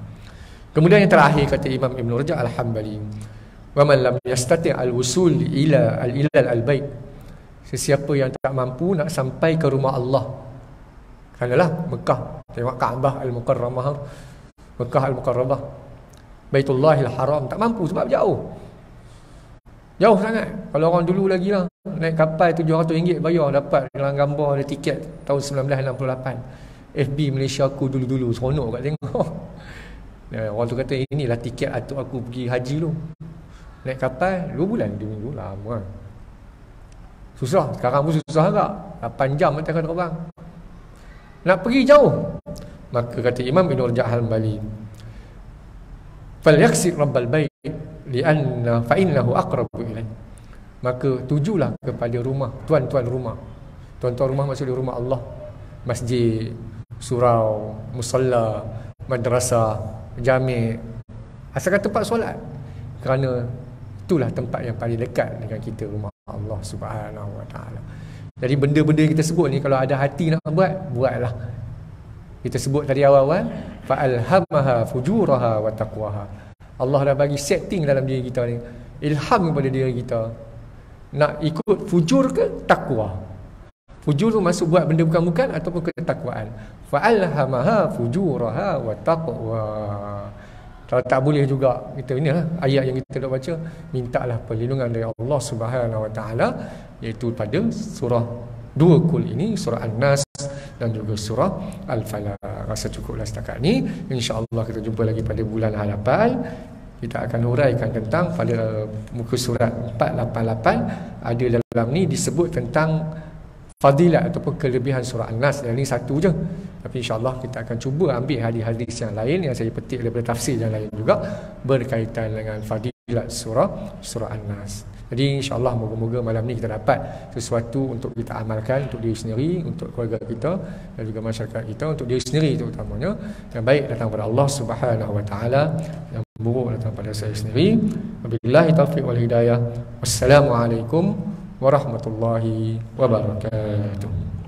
Kemudian yang terakhir kata Imam Ibn Rajab Al-Hambali, wa man lam yastati' al-wusul ila al-bait, sesiapa yang tak mampu nak sampai ke rumah Allah. Kanalah Mekah, tengok Kaabah Al-Mukarramah, Mekah Al-Mukarramah, Baitullahil Haram, tak mampu sebab jauh sangat. Kalau orang dulu lagi lah, naik kapal RM700 bayar, dapat dalam gambar ada tiket tahun 1968. FB Malaysia aku dulu-dulu, seronok kat tengok. Orang tu kata, inilah tiket atuk aku pergi haji dulu. Naik kapal 2 bulan, 2 minggu, lama kan. Susah, sekarang pun susah agak, 8 jam atas terbang, nak pergi jauh. Maka kata Imam Ibn Rajab Al-Hambali, falyaksir rabbal bait lianna fa innahu aqrabu ilaih, maka tujulah kepada rumah tuan-tuan rumah. Tuan-tuan rumah maksudnya rumah Allah, masjid, surau, musalla, madrasah, jami', asalkan tempat solat, kerana itulah tempat yang paling dekat dengan kita, rumah Allah Subhanahu Wa Taala. Jadi benda-benda yang kita sebut ni, kalau ada hati nak buatlah. Kita sebut tadi awal-awal, fa alhamaha fujuraha wa taqwaha. Allah dah bagi setting dalam diri kita ni, ilham kepada diri kita nak ikut fujur ke takwa. Fujur tu masuk buat benda bukan-bukan ataupun ketakwaan. Fa alhamaha fujuraha wa taqwa. Kalau tak boleh juga, kita inilah ayat yang kita dah baca, mintalah perlindungan dari Allah Subhanahu Wa Taala, iaitu pada surah 2 kul ini, surah An-Nas dan juga surah Al-Falaq. Rasa cukuplah setakat ni. InsyaAllah kita jumpa lagi pada bulan hadapan. Kita akan huraikan tentang pada muka surat 488, ada dalam ni disebut tentang fadilat ataupun kelebihan surah An-Nas. Yang ni satu je, tapi insyaAllah kita akan cuba ambil hadis-hadis yang lain yang saya petik daripada tafsir yang lain juga berkaitan dengan fadilat surah An-Nas. Jadi insyaAllah moga-moga malam ni kita dapat sesuatu untuk kita amalkan, untuk diri sendiri, untuk keluarga kita dan juga masyarakat kita, untuk diri sendiri terutamanya. Yang baik datang pada Allah Subhanahu Wa Taala, yang buruk datang pada saya sendiri. Wabillahi taufiq wal hidayah. Wassalamualaikum warahmatullahi wabarakatuh.